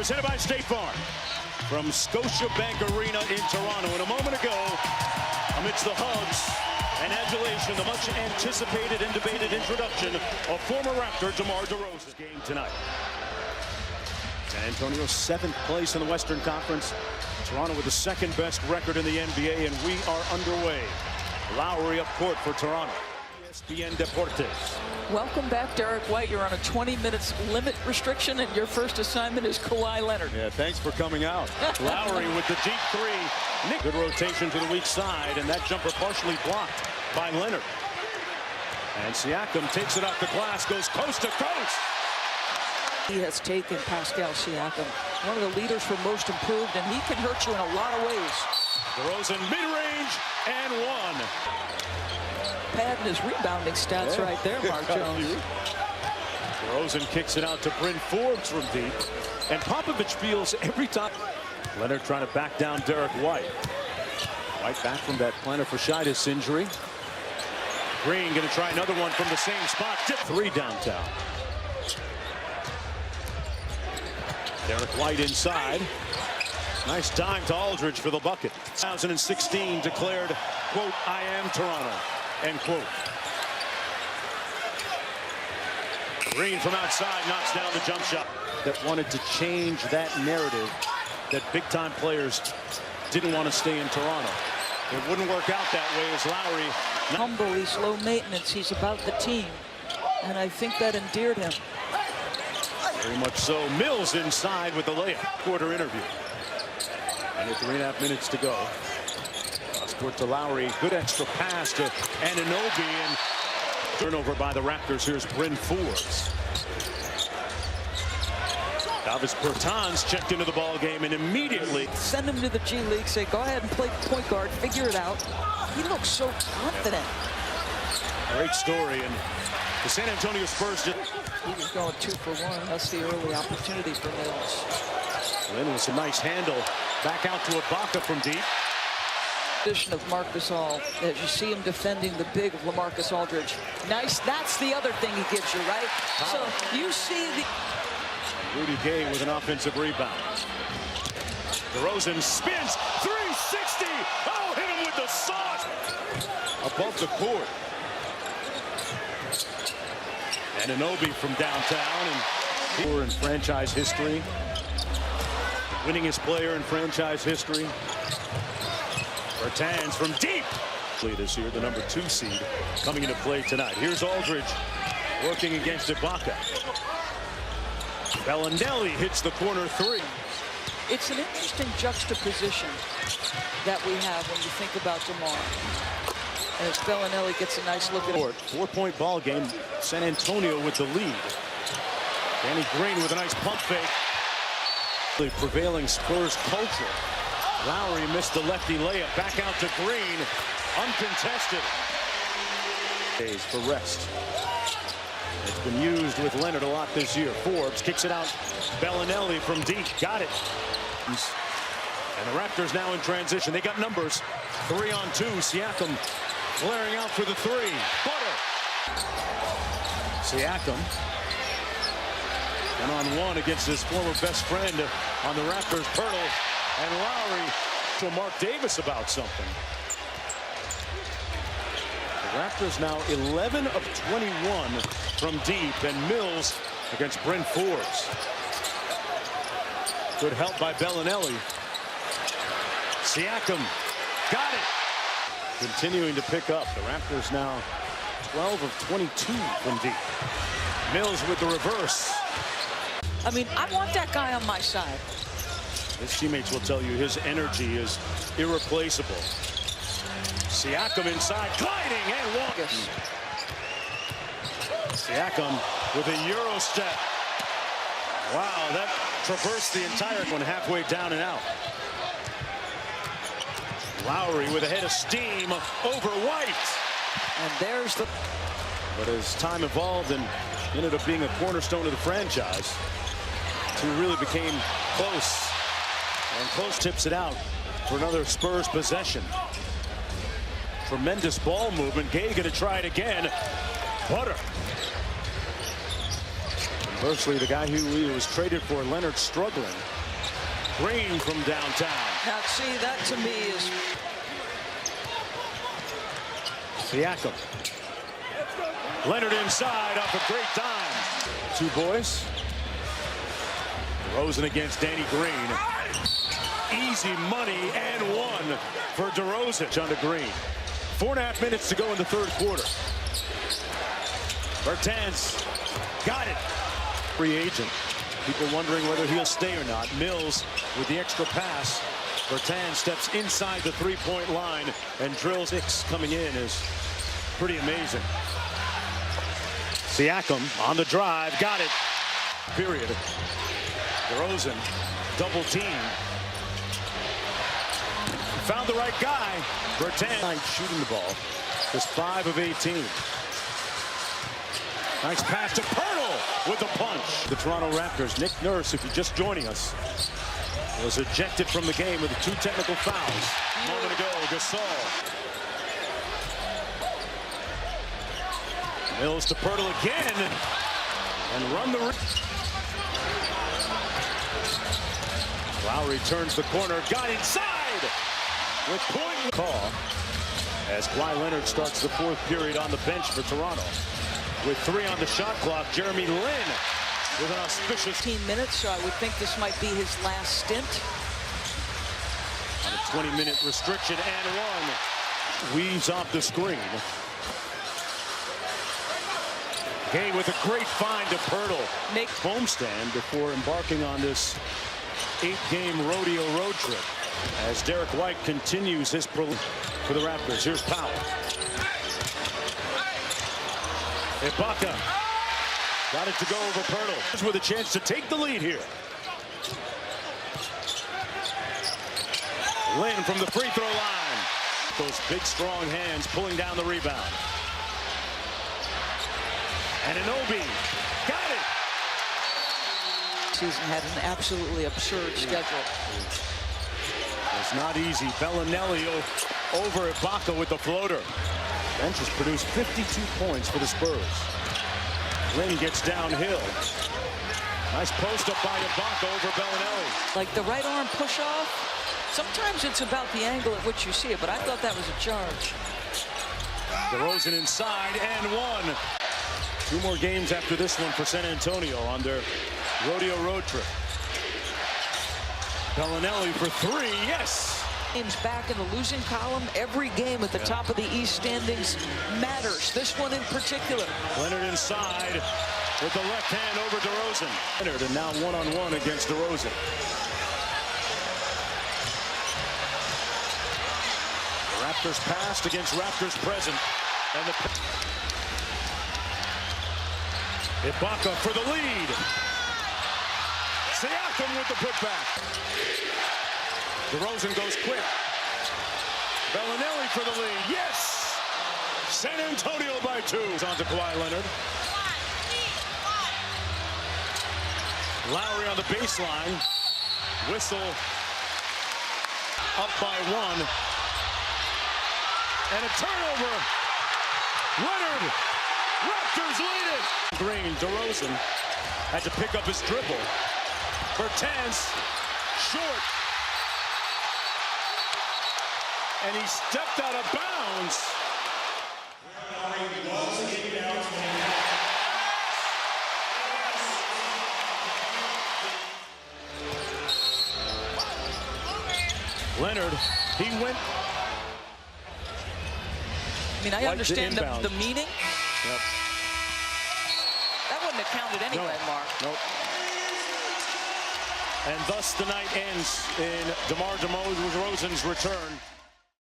presented by State Farm from Scotiabank Arena in Toronto. And a moment ago, amidst the hugs and adulation, the much anticipated and debated introduction of former Raptor DeMar DeRozan's game tonight. San Antonio 7th place in the Western Conference. Toronto with the second best record in the NBA, and we are underway. Lowry up court for Toronto. ESPN Deportes. Welcome back, Derek White. You're on a 20 minutes limit restriction, and your first assignment is Kawhi Leonard. Yeah, thanks for coming out. Lowry with the deep three. Good rotation to the weak side, and that jumper partially blocked by Leonard. And Siakam takes it off the glass, goes coast to coast. He has taken Pascal Siakam, one of the leaders for most improved, and he can hurt you in a lot of ways. DeRozan mid-range and one. Padding his rebounding stats right there, Mark Jones. DeRozan kicks it out to Bryn Forbes from deep, and Popovich feels every time. Leonard trying to back down Derek White. White back from that plantar fasciitis injury. Green going to try another one from the same spot. Dip three downtown. Derek White inside. Nice dime to Aldridge for the bucket. 2016 declared, quote, "I am Toronto," end quote. Green from outside knocks down the jump shot. That wanted to change that narrative that big-time players didn't want to stay in Toronto. It wouldn't work out that way as Lowry. Humble, he's low maintenance, he's about the team, and I think that endeared him. Very much so. Mills inside with the layup. Quarter interview. And with 3.5 minutes to go. Cross court to Lowry. Good extra pass to Anunoby, and turnover by the Raptors. Here's Bryn Forbes. Davis Bertans checked into the ball game and immediately send him to the G League. Say, go ahead and play point guard. Figure it out. He looks so confident. Great story, and the San Antonio Spurs just. He was going 2 for 1. That's the early opportunity for Mills. Then with a nice handle. Back out to Ibaka from deep. Position of Marc Gasol, as you see him defending the big of LaMarcus Aldridge. Nice. That's the other thing he gives you, right? So you see the. Rudy Gay with an offensive rebound. DeRozan spins 360. Oh, hit him with the sauce above the court. Anunoby from downtown, and in franchise history, winningest player in franchise history. Bertans from deep. This year, the number 2 seed coming into play tonight. Here's Aldridge working against Ibaka. Bellinelli hits the corner 3. It's an interesting juxtaposition that we have when you think about DeMar. As Bellinelli gets a nice look at it. 4-point ball game. San Antonio with the lead. Danny Green with a nice pump fake. The prevailing Spurs culture. Lowry missed the lefty layup. Back out to Green. Uncontested. Days for rest. It's been used with Leonard a lot this year. Forbes kicks it out. Bellinelli from deep. Got it. And the Raptors now in transition. They got numbers. 3-on-2. Siakam flaring out for the 3. Butter. Siakam. 1-on-1 against his former best friend on the Raptors, Pirtle. And Lowry to Mark Davis about something. The Raptors now 11 of 21 from deep, and Mills against Bryn Forbes. Good help by Bellinelli. Siakam got it. Continuing to pick up. The Raptors now 12 of 22 from deep. Mills with the reverse. I mean, I want that guy on my side. His teammates will tell you his energy is irreplaceable. Siakam inside, gliding and walking. Siakam with a Euro step. Wow, that traversed the entire one halfway down and out. Lowry with a head of steam over White. And there's the. But as time evolved and ended up being a cornerstone of the franchise, two really became close. And close tips it out for another Spurs possession. Tremendous ball movement. Gay going to try it again. Butter. Conversely, the guy who was traded for, Leonard, struggling. Green from downtown. Now, see, that to me is... Siakam. Leonard inside off a great dime. Two boys. DeRozan against Danny Green. Easy money and one for DeRozan. On to Green. 4.5 minutes to go in the third quarter. Bertans got it. Free agent. People wondering whether he'll stay or not. Mills with the extra pass. Bertans steps inside the three-point line and drills. Hicks coming in is pretty amazing. Siakam on the drive. Got it. Period. DeRozan double team. Found the right guy. Bertans shooting the ball. Just 5 of 18. Nice pass to Pirtle with the punch. The Toronto Raptors. Nick Nurse, if you're just joining us, was ejected from the game with 2 technical fouls. A moment ago, Gasol. Mills to Pirtle again. And run the... Lowry turns the corner. Got inside with point call. As Kawhi Leonard starts the fourth period on the bench for Toronto. With 3 on the shot clock, Jeremy Lin with an auspicious 15 minutes, so I would think this might be his last stint. On a 20-minute restriction and one. Weaves off the screen. Gay with a great find to Pirtle. Make homestand before embarking on this 8-game rodeo road trip. As Derek White continues his for the Raptors. Here's Powell. Ibaka got it to go over Pirtle with a chance to take the lead here. Lin from the free throw line. Those big strong hands pulling down the rebound. And Anunoby got it. Season had an absolutely absurd schedule. It's not easy. Bellinelli over Ibaka with the floater. Bench has produced 52 points for the Spurs. Lin gets downhill. Nice post up by Ibaka over Bellinelli. Like the right arm push off. Sometimes it's about the angle at which you see it, but I thought that was a charge. DeRozan inside and one. 2 more games after this one for San Antonio on their rodeo road trip. Bellinelli for 3, yes! Teams back in the losing column. Every game at the top of the East standings matters. This one in particular. Leonard inside with the left hand over DeRozan. Leonard and now one-on-one against DeRozan. The Raptors past against Raptors present. And the Ibaka for the lead. Siakam with the putback. DeRozan goes quick. Bellinelli for the lead. Yes! San Antonio by 2. On to Kawhi Leonard. Lowry on the baseline. Whistle. Up by 1. And a turnover. Leonard. Raptors lead it. Green. DeRozan had to pick up his dribble. Bertans. Short. And he stepped out of bounds. Leonard, he went. I mean, I understand the meaning. Yep. That wouldn't have counted anyway, No. Mark. Nope. And thus the night ends in DeRozan's return.